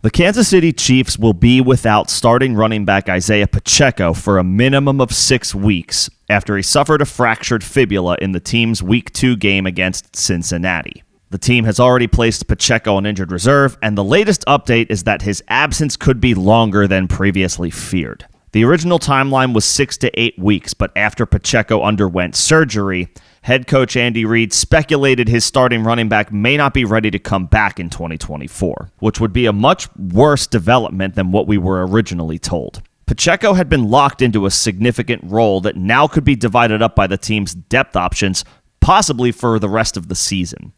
The Kansas City Chiefs will be without starting running back Isiah Pacheco for a minimum of 6 weeks after he suffered a fractured fibula in the team's Week 2 game against Cincinnati. The team has already placed Pacheco on injured reserve, and the latest update is that his absence could be longer than previously feared. The original timeline was 6 to 8 weeks, but after Pacheco underwent surgery, head coach Andy Reid speculated his starting running back may not be ready to come back in 2024, which would be a much worse development than what we were originally told. Pacheco had been locked into a significant role that now could be divided up by the team's depth options, possibly for the rest of the season.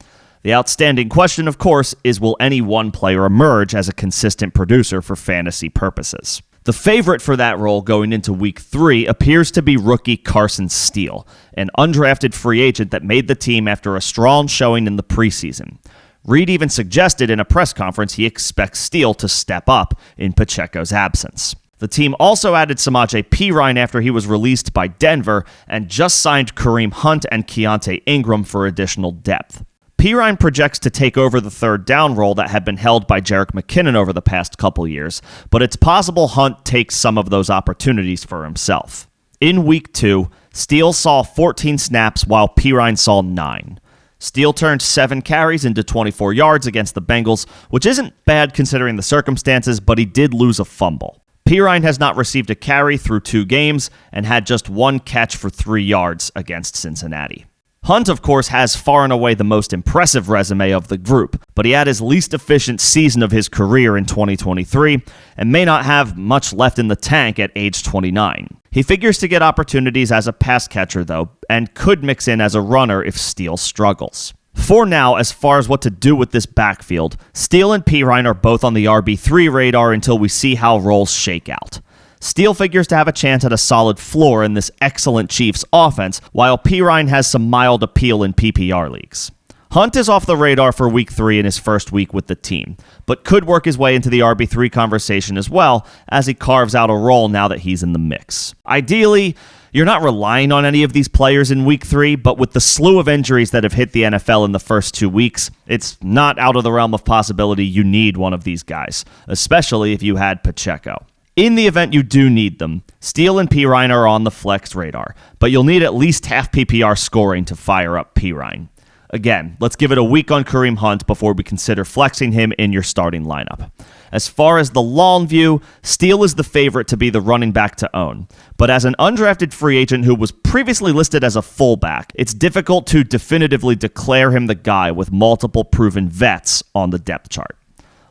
The outstanding question, of course, is will any one player emerge as a consistent producer for fantasy purposes? The favorite for that role going into Week 3 appears to be rookie Carson Steele, an undrafted free agent that made the team after a strong showing in the preseason. Reid even suggested in a press conference he expects Steele to step up in Pacheco's absence. The team also added Samaje Perine after he was released by Denver and just signed Kareem Hunt and Keontae Ingram for additional depth. Perine projects to take over the third down role that had been held by Jerick McKinnon over the past couple years, but it's possible Hunt takes some of those opportunities for himself. In Week 2, Steele saw 14 snaps while Perine saw 9. Steele turned 7 carries into 24 yards against the Bengals, which isn't bad considering the circumstances, but he did lose a fumble. Perine has not received a carry through 2 games and had just 1 catch for 3 yards against Cincinnati. Hunt, of course, has far and away the most impressive resume of the group, but he had his least efficient season of his career in 2023 and may not have much left in the tank at age 29. He figures to get opportunities as a pass catcher, though, and could mix in as a runner if Steele struggles. For now, as far as what to do with this backfield, Steele and Perine are both on the RB3 radar until we see how roles shake out. Steele figures to have a chance at a solid floor in this excellent Chiefs offense, while Perine has some mild appeal in PPR leagues. Hunt is off the radar for Week 3 in his first week with the team, but could work his way into the RB3 conversation as well as he carves out a role now that he's in the mix. Ideally, you're not relying on any of these players in Week 3, but with the slew of injuries that have hit the NFL in the first 2 weeks, it's not out of the realm of possibility you need one of these guys, especially if you had Pacheco. In the event you do need them, Steele and Perine are on the flex radar, but you'll need at least half PPR scoring to fire up Perine. Again, let's give it a week on Kareem Hunt before we consider flexing him in your starting lineup. As far as the long view, Steele is the favorite to be the running back to own, but as an undrafted free agent who was previously listed as a fullback, it's difficult to definitively declare him the guy with multiple proven vets on the depth chart.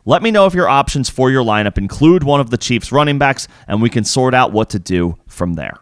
Let me know if your options for your lineup include one of the Chiefs' running backs, and we can sort out what to do from there.